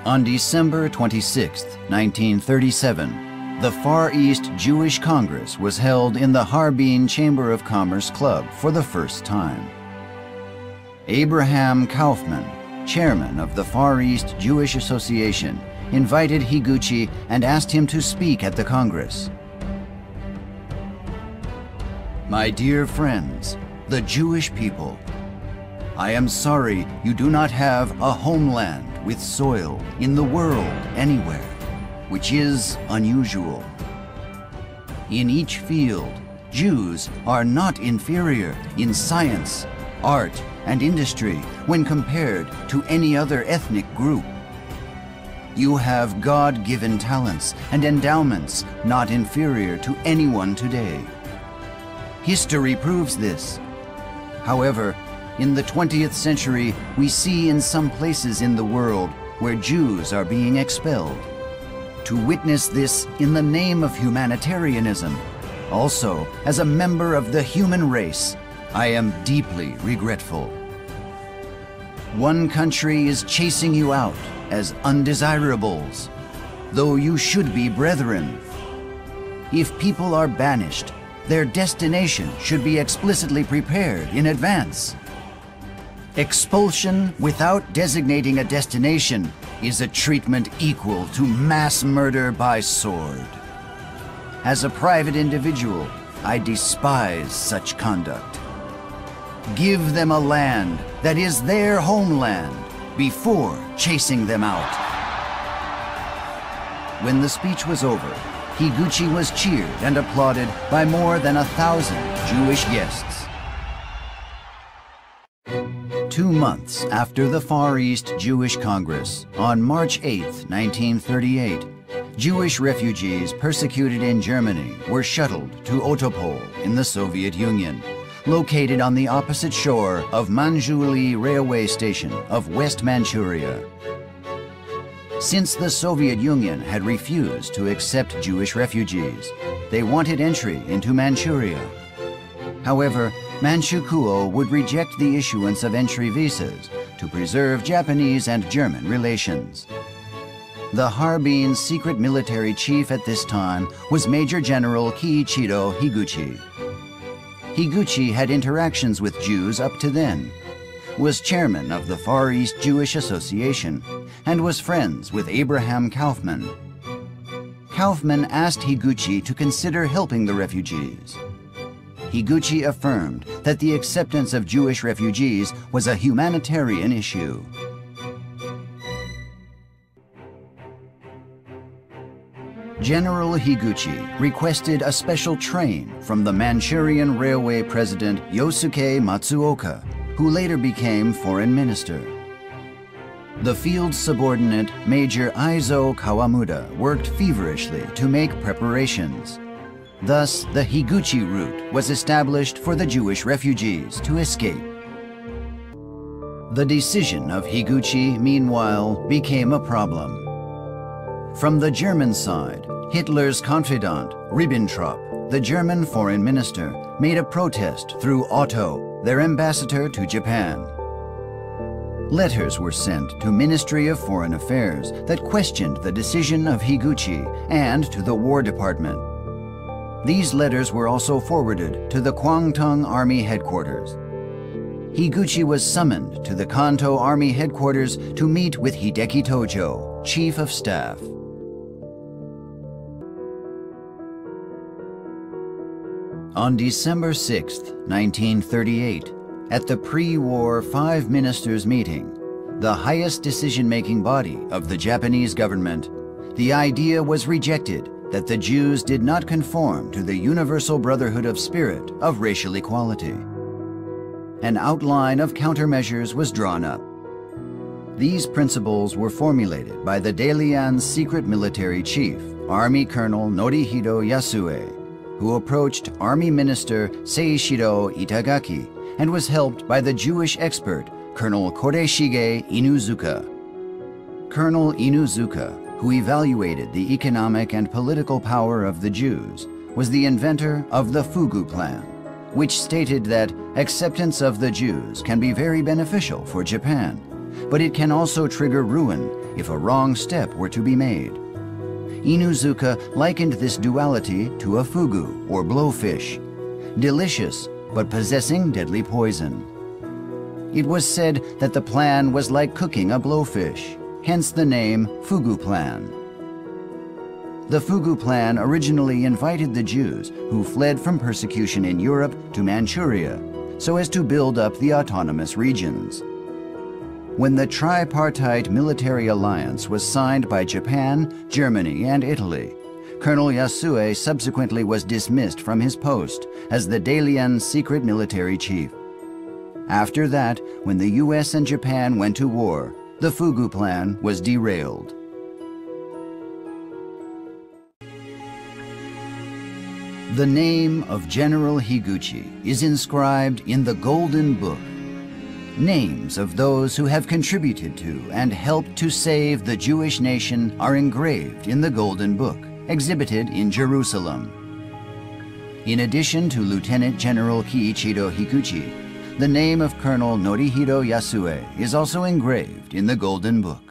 On December 26, 1937, the Far East Jewish Congress was held in the Harbin Chamber of Commerce Club for the first time. Abraham Kaufman, chairman of the Far East Jewish Association, invited Higuchi and asked him to speak at the Congress. "My dear friends, the Jewish people, I am sorry you do not have a homeland with soil in the world anywhere, which is unusual. In each field, Jews are not inferior in science, art, and industry when compared to any other ethnic group. You have God-given talents and endowments not inferior to anyone today. History proves this. However, in the 20th century, we see in some places in the world where Jews are being expelled. To witness this in the name of humanitarianism, also as a member of the human race, I am deeply regretful. One country is chasing you out as undesirables, though you should be brethren. If people are banished, their destination should be explicitly prepared in advance. Expulsion without designating a destination is a treatment equal to mass murder by sword. As a private individual, I despise such conduct. Give them a land that is their homeland before chasing them out." When the speech was over, Higuchi was cheered and applauded by more than 1,000 Jewish guests. 2 months after the Far East Jewish Congress, on March 8, 1938, Jewish refugees persecuted in Germany were shuttled to Otopol in the Soviet Union, located on the opposite shore of Manjuli Railway Station of West Manchuria. Since the Soviet Union had refused to accept Jewish refugees, they wanted entry into Manchuria. However, Manchukuo would reject the issuance of entry visas to preserve Japanese and German relations. The Harbin secret military chief at this time was Major General Kiichiro Higuchi. Higuchi had interactions with Jews up to then, was chairman of the Far East Jewish Association, and was friends with Abraham Kaufman. Kaufman asked Higuchi to consider helping the refugees. Higuchi affirmed that the acceptance of Jewish refugees was a humanitarian issue. General Higuchi requested a special train from the Manchurian Railway President Yosuke Matsuoka, who later became foreign minister. The field subordinate Major Aizo Kawamuda worked feverishly to make preparations. Thus, the Higuchi route was established for the Jewish refugees to escape. The decision of Higuchi, meanwhile, became a problem. From the German side, Hitler's confidant, Ribbentrop, the German foreign minister, made a protest through Otto, their ambassador to Japan. Letters were sent to Ministry of Foreign Affairs that questioned the decision of Higuchi and to the War Department. These letters were also forwarded to the Kwangtung Army Headquarters. Higuchi was summoned to the Kanto Army Headquarters to meet with Hideki Tojo, Chief of Staff. On December 6, 1938, at the pre-war Five Ministers meeting, the highest decision-making body of the Japanese government, the idea was rejected that the Jews did not conform to the universal brotherhood of spirit of racial equality. An outline of countermeasures was drawn up. These principles were formulated by the Dalian's secret military chief, Army Colonel Norihiro Yasue, who approached Army Minister Seishiro Itagaki and was helped by the Jewish expert Colonel Koreshige Inuzuka. Colonel Inuzuka, who evaluated the economic and political power of the Jews, was the inventor of the Fugu Plan, which stated that acceptance of the Jews can be very beneficial for Japan, but it can also trigger ruin if a wrong step were to be made. Inuzuka likened this duality to a fugu, or blowfish, delicious but possessing deadly poison. It was said that the plan was like cooking a blowfish, hence the name Fugu Plan. The Fugu Plan originally invited the Jews who fled from persecution in Europe to Manchuria so as to build up the autonomous regions. When the tripartite military alliance was signed by Japan, Germany, and Italy, Colonel Yasue subsequently was dismissed from his post as the Dalian secret military chief. After that, when the US and Japan went to war, the Fugu Plan was derailed. The name of General Higuchi is inscribed in the Golden Book. Names of those who have contributed to and helped to save the Jewish nation are engraved in the Golden Book, exhibited in Jerusalem. In addition to Lieutenant General Kiichiro Higuchi, the name of Colonel Norihiro Yasue is also engraved in the Golden Book.